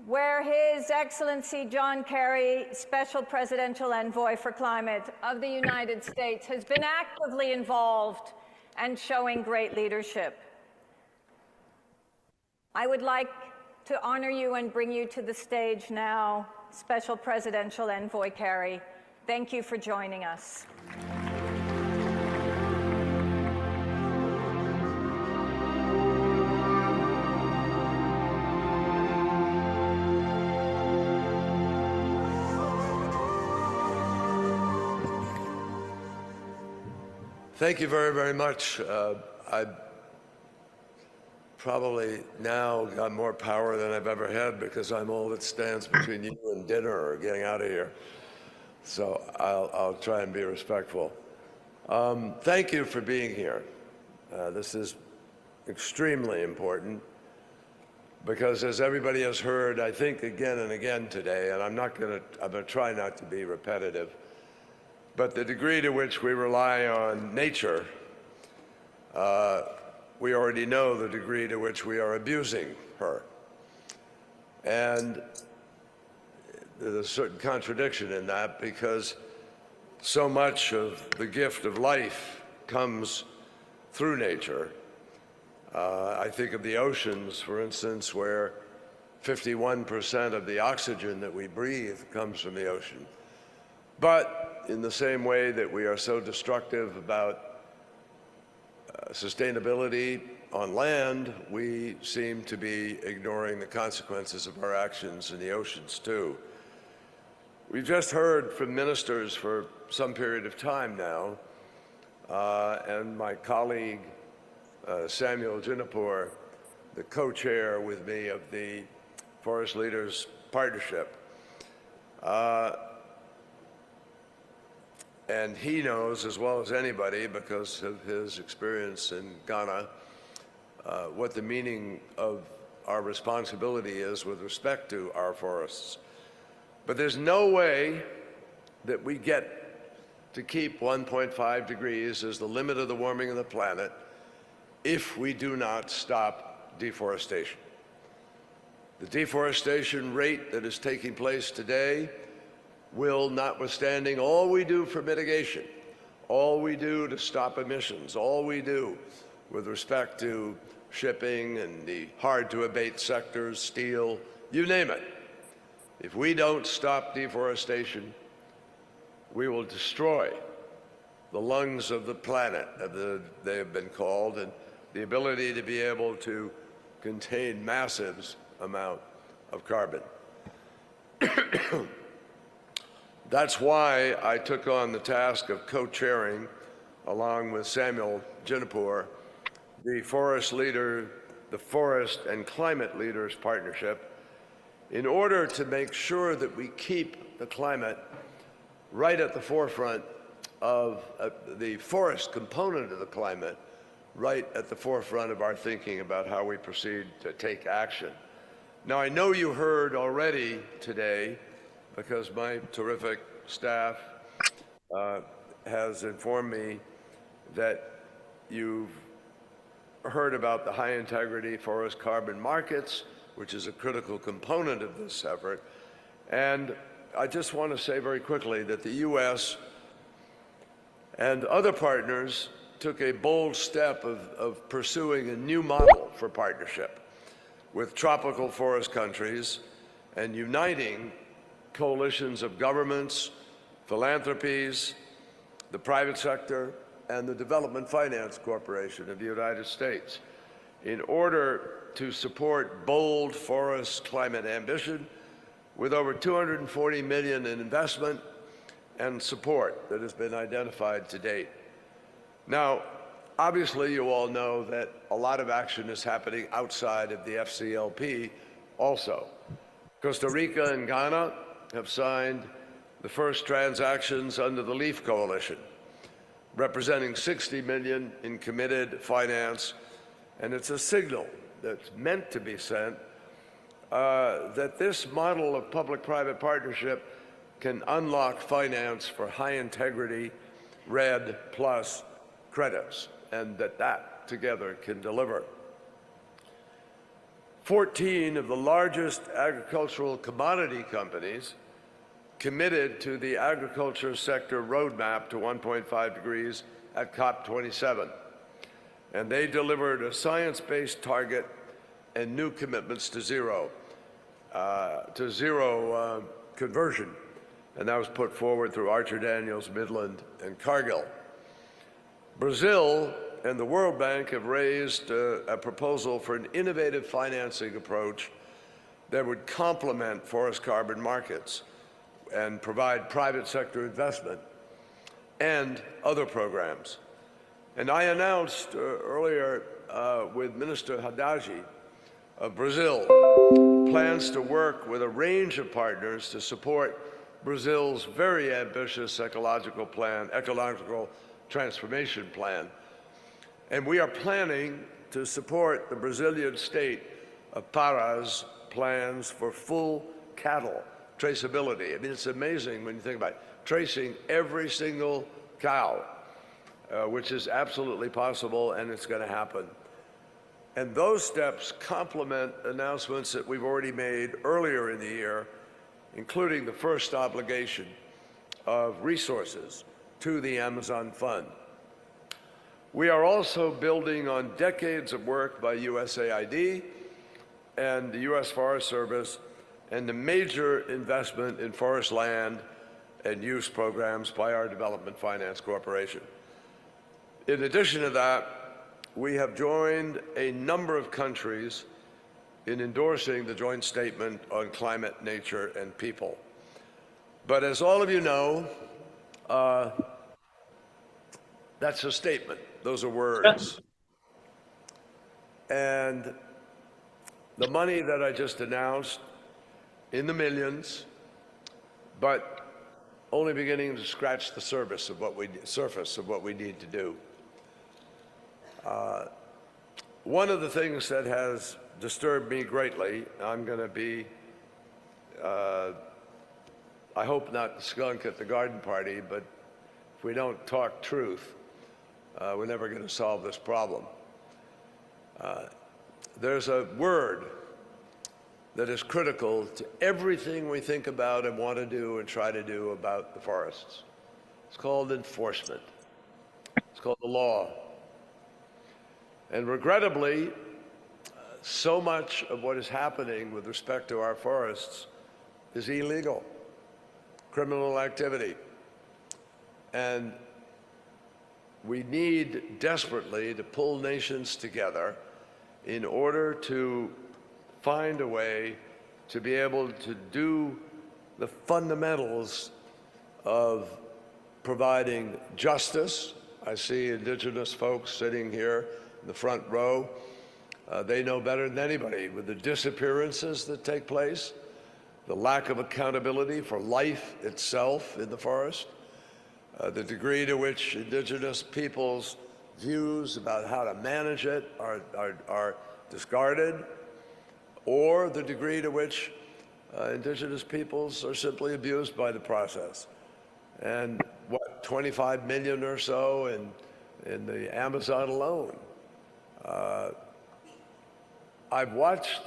where His Excellency John Kerry, Special Presidential Envoy for Climate of the United States, has been actively involved and showing great leadership. I would like to honor you and bring you to the stage now, Special Presidential Envoy Kerry. Thank you for joining us. Thank you very, very much. I probably now got more power than I've ever had because I'm all that stands between you and dinner or getting out of here. So I'll try and be respectful. Thank you for being here. This is extremely important because, as everybody has heard, I think again and again today, and I'm going to try not to be repetitive, but the degree to which we rely on nature, we already know the degree to which we are abusing her. And there's a certain contradiction in that because so much of the gift of life comes through nature. I think of the oceans, for instance, where 51% of the oxygen that we breathe comes from the ocean. But in the same way that we are so destructive about sustainability on land, we seem to be ignoring the consequences of our actions in the oceans too. We've just heard from ministers for some period of time now, and my colleague Samuel Jinapur, the co-chair with me of the Forest Leaders Partnership, and he knows as well as anybody, because of his experience in Ghana, what the meaning of our responsibility is with respect to our forests. But there's no way that we get to keep 1.5 degrees as the limit of the warming of the planet if we do not stop deforestation. The deforestation rate that is taking place today will, notwithstanding all we do for mitigation, all we do to stop emissions, all we do with respect to shipping and the hard-to-abate sectors, steel, you name it. If we don't stop deforestation, we will destroy the lungs of the planet, they have been called, and the ability to be able to contain massive amount of carbon. That's why I took on the task of co-chairing, along with Samuel Jinapur, the Forest and Climate Leaders Partnership, in order to make sure that we keep the climate right at the forefront of the forest component of the climate, right at the forefront of our thinking about how we proceed to take action. Now, I know you heard already today, because my terrific staff has informed me that you've heard about the high integrity forest carbon markets, which is a critical component of this effort. And I just want to say very quickly that the U.S. and other partners took a bold step of pursuing a new model for partnership with tropical forest countries and uniting coalitions of governments, philanthropies, the private sector, and the Development Finance Corporation of the United States in order to support bold forest climate ambition with over $240 million in investment and support that has been identified to date. Now, obviously, you all know that a lot of action is happening outside of the FCLP also. Costa Rica and Ghana have signed the first transactions under the LEAF Coalition, representing $60 million in committed finance, and it's a signal that's meant to be sent that this model of public-private partnership can unlock finance for high-integrity REDD+ credits, and that together can deliver. 14 of the largest agricultural commodity companies committed to the agriculture sector roadmap to 1.5 degrees at COP27. And they delivered a science-based target and new commitments to zero conversion. And that was put forward through Archer Daniels, Midland, and Cargill. Brazil and the World Bank have raised a proposal for an innovative financing approach that would complement forest carbon markets and provide private sector investment and other programs. And I announced earlier with Minister Haddadi of Brazil plans to work with a range of partners to support Brazil's very ambitious ecological transformation plan. And we are planning to support the Brazilian state of Parás plans for full cattle traceability. I mean, it's amazing when you think about it, tracing every single cow, which is absolutely possible, and it's going to happen. And those steps complement announcements that we've already made earlier in the year, including the first obligation of resources to the Amazon Fund. We are also building on decades of work by USAID and the U.S. Forest Service and the major investment in forest land and use programs by our Development Finance Corporation. In addition to that, we have joined a number of countries in endorsing the joint statement on climate, nature, and people. But as all of you know, that's a statement. Those are words. And the money that I just announced, in the millions, but only beginning to scratch the surface of what we need to do. One of the things that has disturbed me greatly, I'm going to be, I hope not the skunk at the garden party, but if we don't talk truth, we're never going to solve this problem. There's a word that is critical to everything we think about and want to do and try to do about the forests. It's called enforcement. It's called the law. And regrettably, so much of what is happening with respect to our forests is illegal, criminal activity. And we need desperately to pull nations together in order to find a way to be able to do the fundamentals of providing justice. I see indigenous folks sitting here in the front row. They know better than anybody with the disappearances that take place the lack of accountability for life itself in the forest, the degree to which indigenous peoples' views about how to manage it are discarded, or the degree to which indigenous peoples are simply abused by the process. And what, 25 million or so in the Amazon alone. I've watched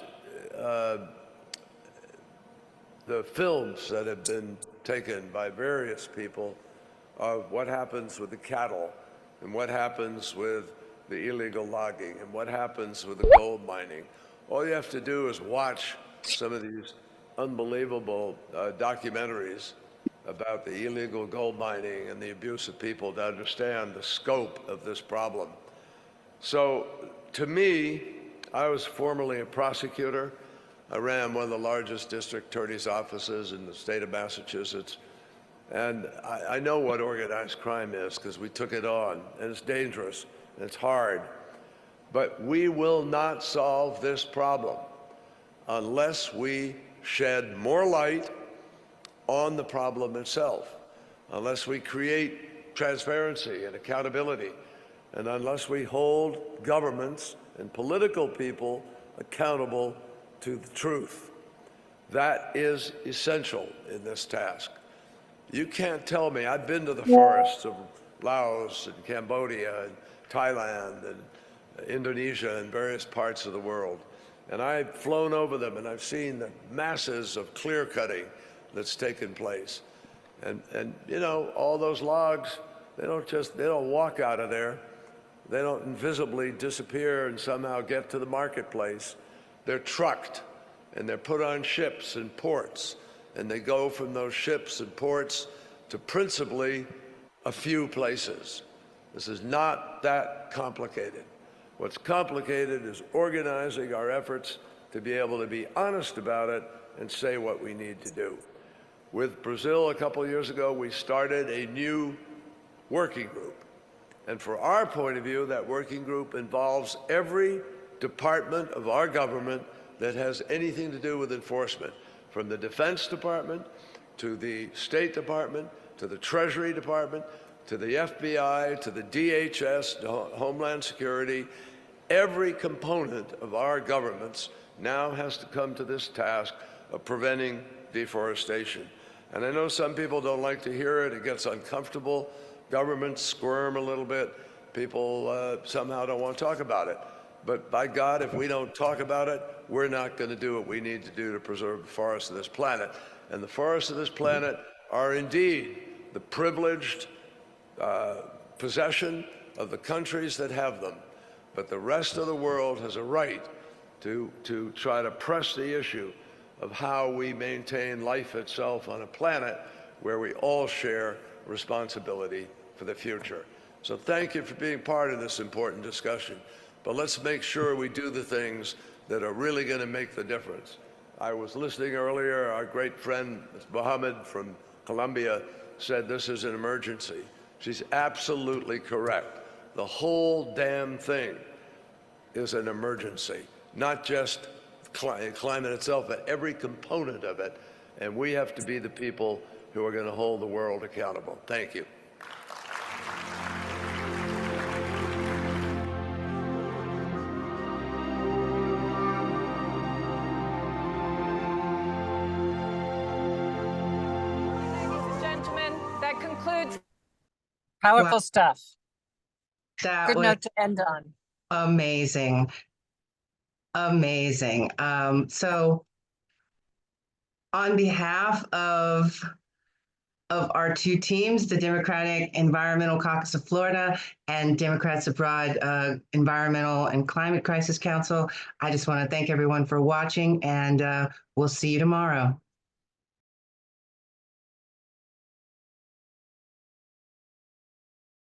the films that have been taken by various people of what happens with the cattle and what happens with the illegal logging and what happens with the gold mining. All you have to do is watch some of these unbelievable documentaries about the illegal gold mining and the abuse of people to understand the scope of this problem. So to me, I was formerly a prosecutor. I ran one of the largest district attorney's offices in the state of Massachusetts. And I know what organized crime is because we took it on, and it's dangerous, and it's hard. But we will not solve this problem unless we shed more light on the problem itself, unless we create transparency and accountability, and unless we hold governments and political people accountable to the truth. That is essential in this task. You can't tell me, I've been to the forests of Laos and Cambodia and Thailand and Indonesia and various parts of the world, and I've flown over them and I've seen the masses of clear cutting that's taken place. And you know, all those logs, they don't walk out of there. They don't invisibly disappear and somehow get to the marketplace. They're trucked and they're put on ships and ports, and they go from those ships and ports to principally a few places. This is not that complicated. What's complicated is organizing our efforts to be able to be honest about it and say what we need to do. With Brazil a couple of years ago, we started a new working group. And for our point of view, that working group involves every department of our government that has anything to do with enforcement, from the Defense Department to the State Department to the Treasury Department to the FBI to the DHS, Homeland Security. Every component of our governments now has to come to this task of preventing deforestation. And I know some people don't like to hear it. It gets uncomfortable. Governments squirm a little bit. People somehow don't want to talk about it. But by God, if we don't talk about it, we're not going to do what we need to do to preserve the forests of this planet. And the forests of this planet are indeed the privileged possession of the countries that have them. But the rest of the world has a right to try to press the issue of how we maintain life itself on a planet where we all share responsibility for the future. So thank you for being part of this important discussion. But let's make sure we do the things that are really going to make the difference. I was listening earlier, our great friend Mohammed from Colombia said this is an emergency. She's absolutely correct. The whole damn thing is an emergency, not just climate itself, but every component of it. And we have to be the people who are going to hold the world accountable. Thank you. That concludes. Powerful stuff. That Good was note to end on. amazing. Amazing. So on behalf of our two teams, the Democratic Environmental Caucus of Florida and Democrats Abroad Environmental and Climate Crisis Council, I just want to thank everyone for watching, and we'll see you tomorrow.